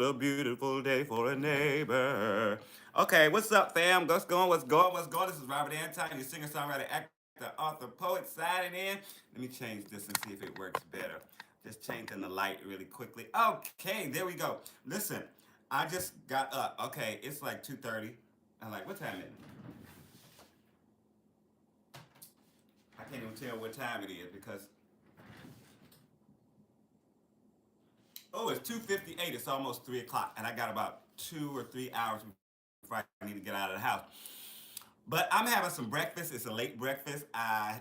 a beautiful day for a neighbor. Okay, what's up, fam? What's going? What's going? What's going? This is Robert Anton, your singer, songwriter, actor, author, poet, signing in. Let me change this and see if it works better. Just changing the light really quickly. Okay, there we go. Listen, I just got up. Okay, it's like 2:30. I'm like, what time is it? I can't even tell what time it is because it's 2:58. It's almost 3 o'clock, and I got about 2 or 3 hours before I need to get out of the house. But I'm having some breakfast. It's a late breakfast.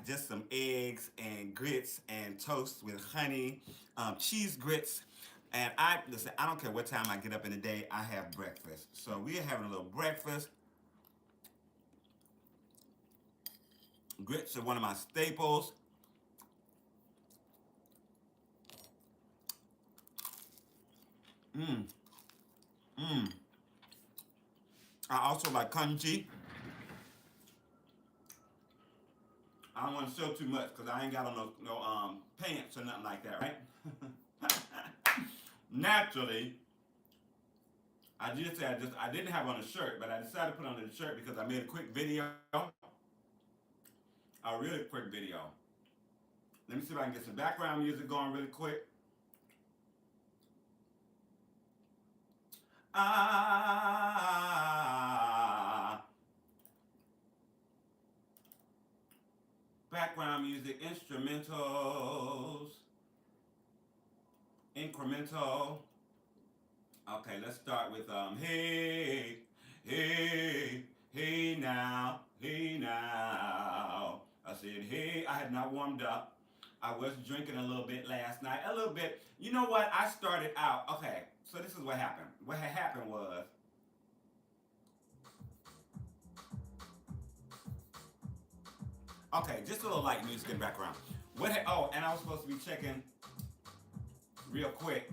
Just some eggs and grits and toast with honey, cheese grits. And I listen. I don't care what time I get up in the day. I have breakfast. So we are having a little breakfast. Grits are one of my staples. Mmm, mmm. I also like congee. I don't want to show too much because I ain't got on no pants or nothing like that, right? Naturally, I didn't have on a shirt, but I decided to put on a shirt because I made a quick video, a really quick video. Let me see if I can get some background music going really quick. Ah, background music, instrumentals, incremental. Okay, let's start with hey, hey now. I said, hey, I had not warmed up. I was drinking a little bit last night. A little bit. You know what? I started out. Okay, so this is what happened. What had happened was, okay, just a little light music in the background. And I was supposed to be checking real quick.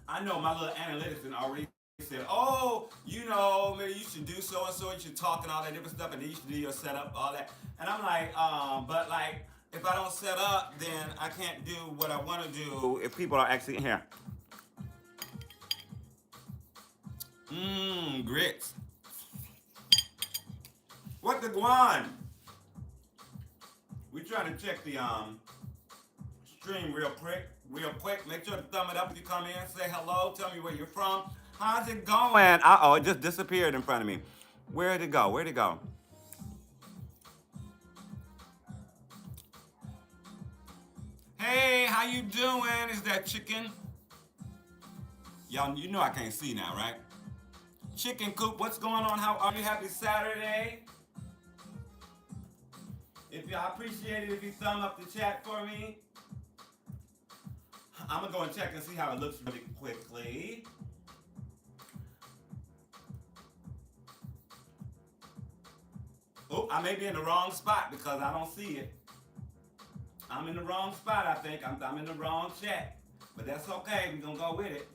I know my little analytics and already said, oh, maybe you should do so and so, you should talk and all that different stuff, and then you should do your setup, all that. And I'm like, but like, if I don't set up, then I can't do what I want to do if people are actually in here. Grits. What the guan? We trying to check the stream real quick. Real quick. Make sure to thumb it up if you come in. Say hello. Tell me where you're from. How's it going? Uh-oh, it just disappeared in front of me. Where'd it go? Where'd it go? Hey, how you doing? Is that chicken? Y'all, you know I can't see now, right? Chicken Coop, what's going on? How are you? Happy Saturday. I appreciate it if you thumb up the chat for me. I'm gonna go and check and see how it looks really quickly. Oh, I may be in the wrong spot because I don't see it. I'm in the wrong spot, I think. I'm in the wrong chat. But that's okay, we're gonna go with it.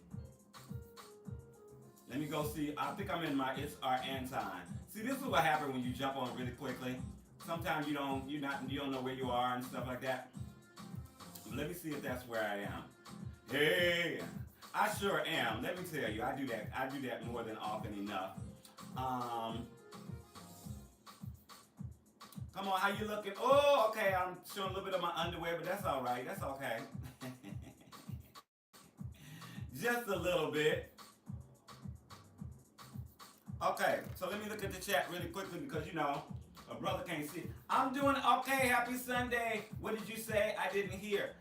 Let me go see. I think I'm in my It's Our Time. See, this is what happens when you jump on really quickly. Sometimes you don't know where you are and stuff like that. Let me see if that's where I am. Hey, I sure am. Let me tell you, I do that more than often enough. Come on, how you looking? Oh, okay, I'm showing a little bit of my underwear, but that's all right. That's okay. Just a little bit. Okay, so let me look at the chat really quickly because a brother can't see. I'm doing okay. Happy Sunday. What did you say? I didn't hear.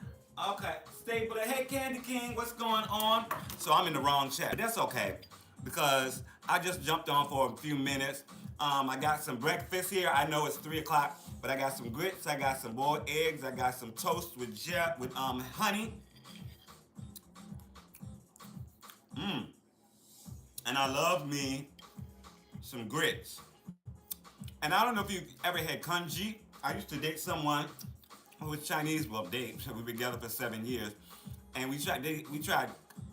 Okay, Stable. Hey, Candy King, what's going on? So I'm in the wrong chat. That's okay because I just jumped on for a few minutes. I got some breakfast here. I know it's 3 o'clock, but I got some grits. I got some boiled eggs. I got some toast with honey. And I love me some grits. And I don't know if you ever had congee. I used to date someone who was Chinese. Well, date. So we were together for 7 years, and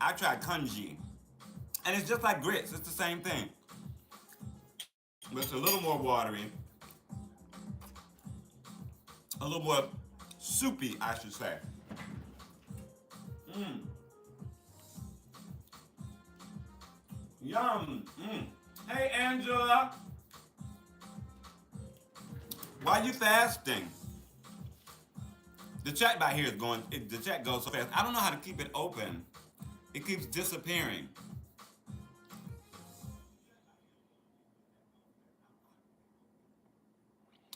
I tried congee, and it's just like grits. It's the same thing, but it's a little more watery, a little more soupy, I should say. Yum. Hey, Angela. Why you fasting? The chat by here is going, the chat goes so fast. I don't know how to keep it open. It keeps disappearing.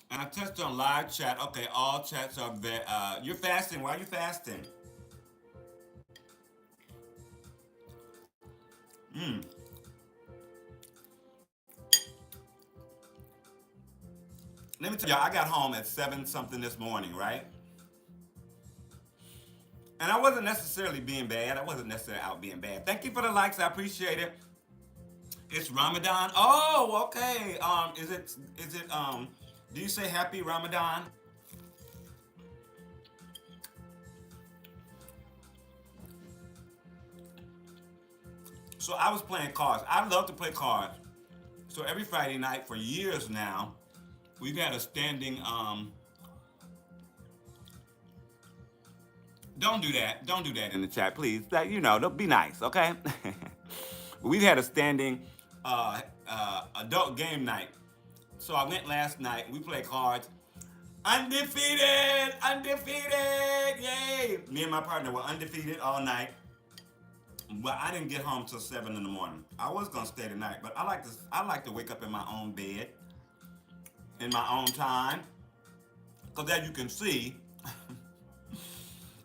And I touched on live chat. Okay, all chats are you're fasting. Why are you fasting? Mm. Let me tell you, I got home at 7 something this morning, right? And I wasn't necessarily being bad. I wasn't necessarily out being bad. Thank you for the likes. I appreciate it. It's Ramadan. Oh, okay. Do you say happy Ramadan? So I was playing cards. I love to play cards. So every Friday night for years now, we've had a standing don't do that. Don't do that in the chat, please. Don't be nice, okay? We've had a standing adult game night. So I went last night. We played cards. Undefeated! Undefeated! Yay! Me and my partner were undefeated all night. But I didn't get home till 7 in the morning. I was gonna stay tonight, but I like to wake up in my own bed, in my own time. Cause as you can see,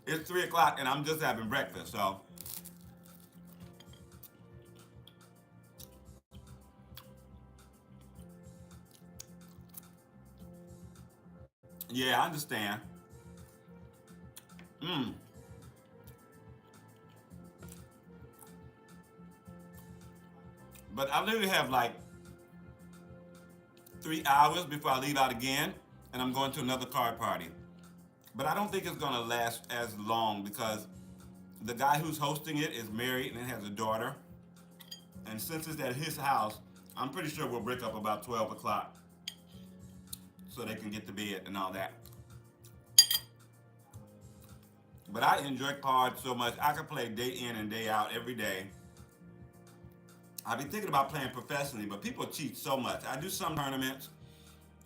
it's 3 o'clock and I'm just having breakfast. So yeah, I understand. Mm. But I literally have like 3 hours before I leave out again, and I'm going to another card party. But I don't think it's gonna last as long because the guy who's hosting it is married and has a daughter. And since it's at his house, I'm pretty sure we'll break up about 12 o'clock so they can get to bed and all that. But I enjoy cards so much. I could play day in and day out every day. I've been thinking about playing professionally, but people cheat so much. I do some tournaments,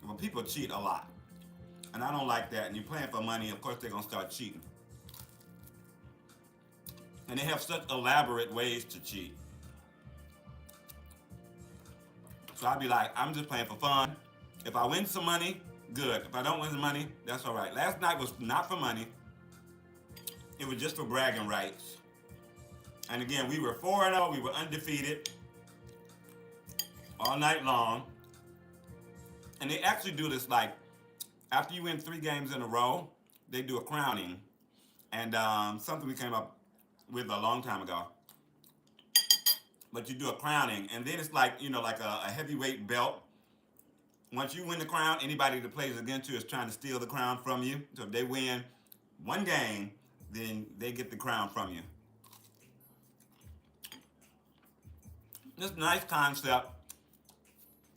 but people cheat a lot. And I don't like that. And you're playing for money, of course they're gonna start cheating. And they have such elaborate ways to cheat. So I'd be like, I'm just playing for fun. If I win some money, good. If I don't win some money, that's all right. Last night was not for money. It was just for bragging rights. And again, we were 4-0. We were undefeated all night long. And they actually do this like, after you win 3 games in a row, they do a crowning. And something we came up with a long time ago. But you do a crowning, and then it's like, like a heavyweight belt. Once you win the crown, anybody that plays against you is trying to steal the crown from you. So if they win 1 game, then they get the crown from you. It's a nice concept.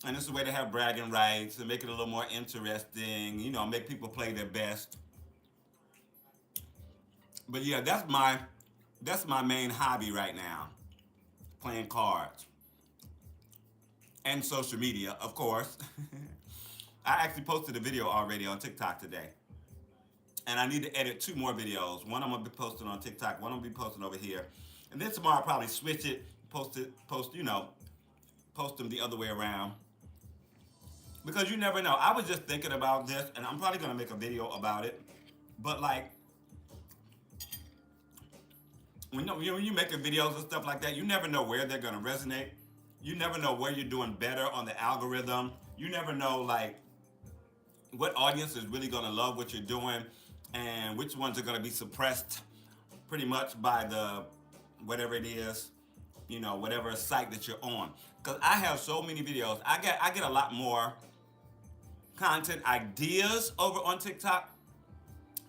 And it's a way to have bragging rights and make it a little more interesting, make people play their best. But yeah, that's my main hobby right now. Playing cards. And social media, of course. I actually posted a video already on TikTok today. And I need to edit 2 more videos. One I'm gonna be posting on TikTok, one I'm gonna be posting over here. And then tomorrow I'll probably switch it, post them the other way around. Because you never know. I was just thinking about this, and I'm probably gonna make a video about it. But like, when you're making videos and stuff like that, you never know where they're gonna resonate. You never know where you're doing better on the algorithm. You never know like what audience is really gonna love what you're doing, and which ones are gonna be suppressed pretty much by the whatever it is, whatever site that you're on. Because I have so many videos. I get a lot more content ideas over on TikTok,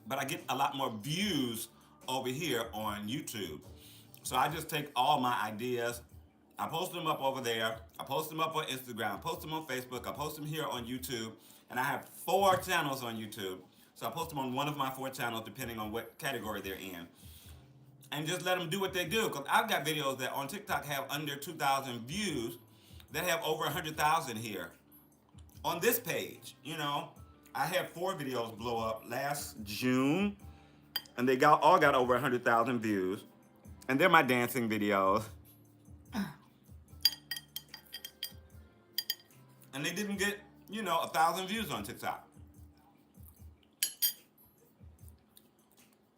but I get a lot more views over here on YouTube. So I just take all my ideas, I post them up over there, I post them up on Instagram, I post them on Facebook, I post them here on YouTube, and I have 4 channels on YouTube. So I post them on one of my 4 channels depending on what category they're in. and just let them do what they do. Because I've got videos that on TikTok have under 2,000 views that have over 100,000 here on this page. You know, I had 4 videos blow up last June, and they all got over 100,000 views, and they're my dancing videos. And they didn't get, 1,000 views on TikTok.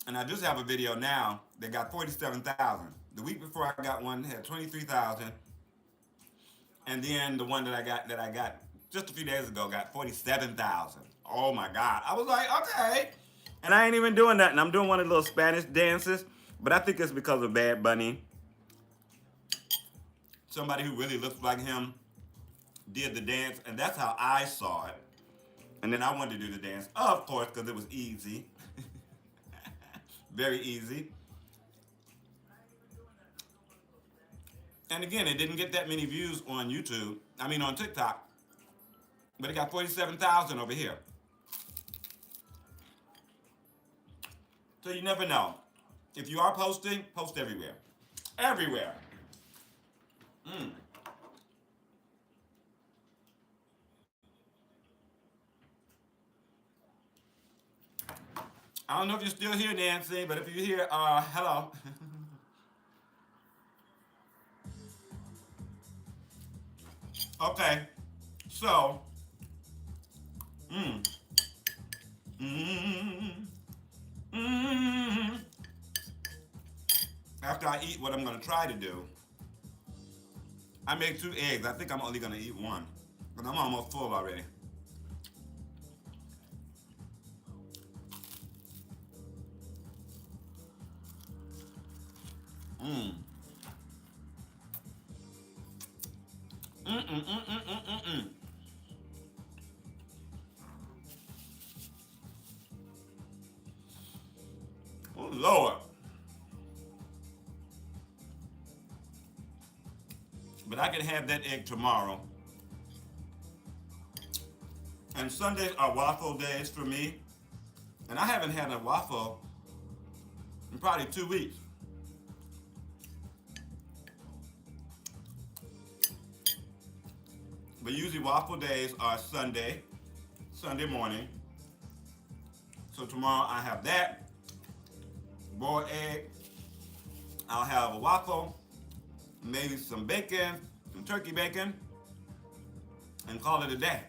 And I just have a video now that got 47,000. The week before I got one had 23,000. And then the one that I got just a few days ago got 47,000. Oh my God. I was like, okay. And I ain't even doing that. And I'm doing one of the little Spanish dances. But I think it's because of Bad Bunny. Somebody who really looks like him did the dance. And that's how I saw it. And then I wanted to do the dance. Of course, because it was easy. Very easy. And again, it didn't get that many views on YouTube. I mean on TikTok. But it got 47,000 over here. So you never know. If you are posting, post everywhere. Everywhere. I don't know if you're still here, Nancy, but if you're here, hello. Okay, so, mm, mm, mm. After I eat what I'm gonna try to do, I made 2 eggs. I think I'm only gonna eat one, because I'm almost full already. Mm. Mm-mm-mm-mm-mm-mm-mm. Oh, Lord. But I can have that egg tomorrow. And Sundays are waffle days for me. And I haven't had a waffle in probably 2 weeks. But usually waffle days are Sunday morning. So tomorrow I have that, boiled egg. I'll have a waffle, maybe some bacon, some turkey bacon, and call it a day.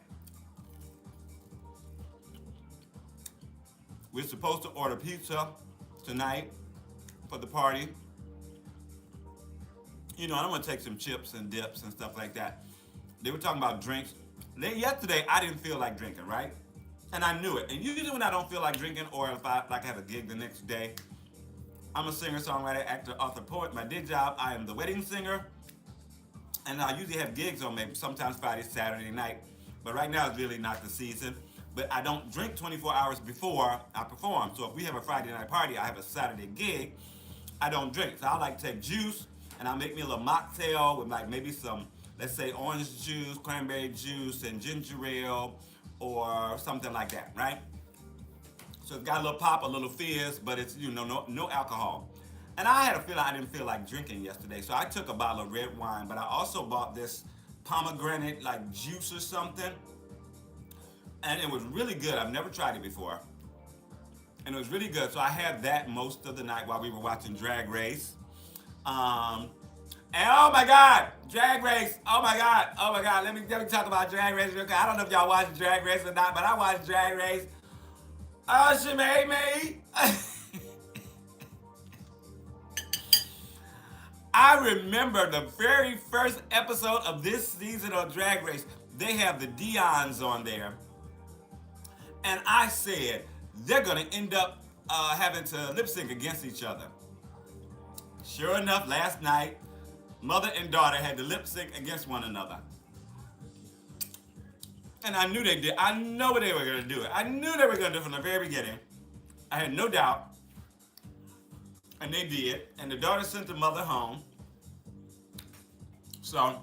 We're supposed to order pizza tonight for the party. And I'm gonna take some chips and dips and stuff like that. They were talking about drinks. Yesterday, I didn't feel like drinking, right? And I knew it. And usually when I don't feel like drinking, or if I have a gig the next day, I'm a singer, songwriter, actor, author, poet. My day job, I am the wedding singer. And I usually have gigs on maybe sometimes Friday, Saturday night. But right now it's really not the season. But I don't drink 24 hours before I perform. So if we have a Friday night party, I have a Saturday gig, I don't drink. So I like to take juice, and I'll make me a little mocktail with like maybe some, let's say, orange juice, cranberry juice, and ginger ale, or something like that, right? So it's got a little pop, a little fizz, but it's, no alcohol. And I had a feeling I didn't feel like drinking yesterday, so I took a bottle of red wine, but I also bought this pomegranate like juice or something, and it was really good. I've never tried it before, and it was really good. So I had that most of the night while we were watching Drag Race. And oh my God, Drag Race! Oh my God! Oh my God! Let me talk about Drag Race real quick. I don't know if y'all watch Drag Race or not, but I watched Drag Race. Oh, she made me. I remember the very first episode of this season of Drag Race. They have the Dion's on there, and I said they're gonna end up having to lip sync against each other. Sure enough, last night, mother and daughter had to lip sync against one another. And I knew they did. I know they were going to do it. I knew they were going to do it from the very beginning. I had no doubt. And they did. And the daughter sent the mother home. So,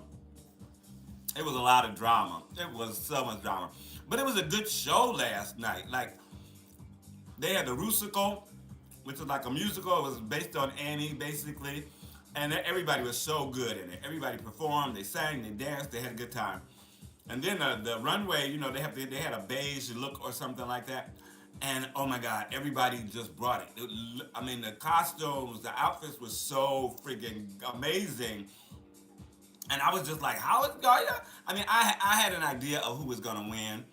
it was a lot of drama. It was so much drama. But it was a good show last night. Like, they had the Rusical which was like a musical. It was based on Annie, basically, and everybody was so good in it. Everybody performed, they sang, they danced, they had a good time. And then the runway, you know, they had a beige look or something like that. And oh my God, everybody just brought it. I mean, the costumes, the outfits were so freaking amazing. And I was just like, how is it going? I mean, I had an idea of who was going to win,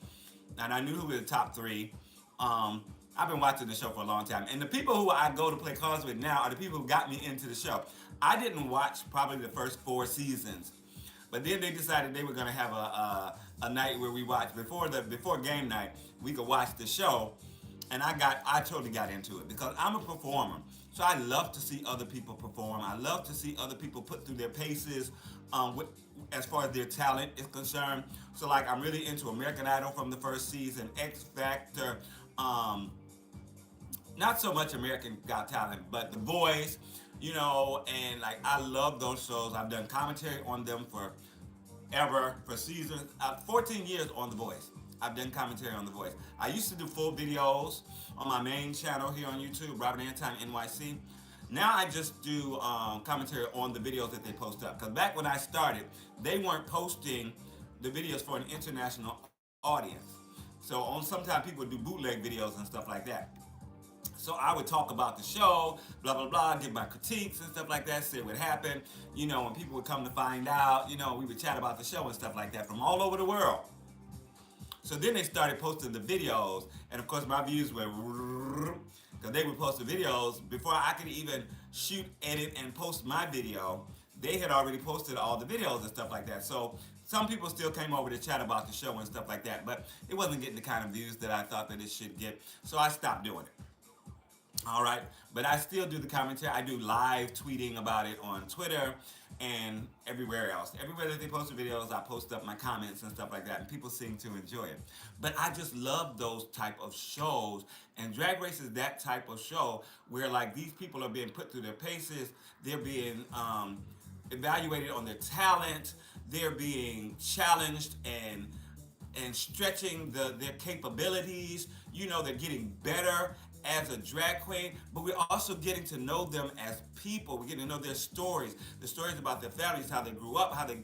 and I knew who were the top three. I've been watching the show for a long time, and the people who I go to play cards with now are the people who got me into the show. I didn't watch probably the first 4 seasons, but then they decided they were going to have a night where we watched before game night. We could watch the show, and I totally got into it because I'm a performer. So I love to see other people perform. I love to see other people put through their paces with, as far as their talent is concerned. So like I'm really into American Idol from the first season, X Factor, not so much American Got Talent, but The Voice, you know, and like I love those shows. I've done commentary on them for ever, for seasons. 14 years on The Voice. I've done commentary on The Voice. I used to do full videos on my main channel here on YouTube, Robert Anton NYC. Now I just do commentary on the videos that they post up. Because back when I started, they weren't posting the videos for an international audience. So sometimes people would do bootleg videos and stuff like that. So I would talk about the show, blah, blah, blah, give my critiques and stuff like that, say what happened. You know, when people would come to find out, you know, we would chat about the show and stuff like that from all over the world. So then they started posting the videos, and of course my views were, because they would post the videos before I could even shoot, edit, and post my video. They had already posted all the videos and stuff like that. So some people still came over to chat about the show and stuff like that, but it wasn't getting the kind of views that I thought that it should get. So I stopped doing it. All right, but I still do the commentary. I do live tweeting about it on Twitter and everywhere else. Everywhere that they post the videos, I post up my comments and stuff like that, and people seem to enjoy it. But I just love those type of shows, and Drag Race is that type of show where like these people are being put through their paces. They're being evaluated on their talent. They're being challenged and stretching their capabilities. You know, they're getting better as a drag queen, but we're also getting to know them as people. We're getting to know their stories, the stories about their families, how they grew up, how they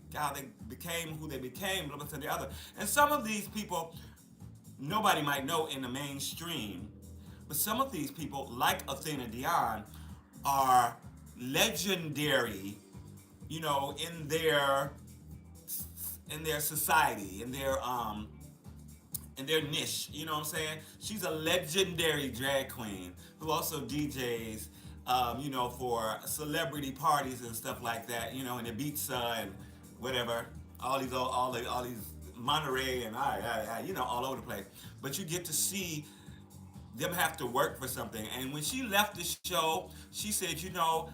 became who they became, blah, blah, blah, the other. And some of these people, nobody might know in the mainstream, but some of these people, like Athena Dion, are legendary, you know, in their society, in their niche, you know what I'm saying? She's a legendary drag queen who also DJs, you know, for celebrity parties and stuff like that, you know, in Ibiza and whatever, all these Monterey and you know, all over the place. But you get to see them have to work for something. And when she left the show, she said, you know,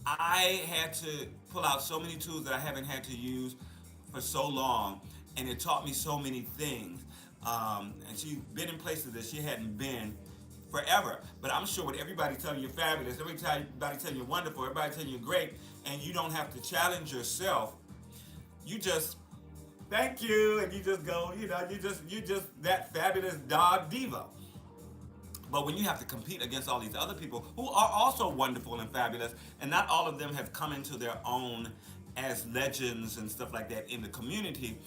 I had to pull out so many tools that I haven't had to use for so long, and it taught me so many things. And she's been in places that she hadn't been forever. But I'm sure with everybody telling you you're fabulous, everybody telling you you're wonderful, everybody telling you you're great, and you don't have to challenge yourself, you just thank you, and you just go, you know, you just that fabulous dog diva. But when you have to compete against all these other people who are also wonderful and fabulous, and not all of them have come into their own as legends and stuff like that in the community,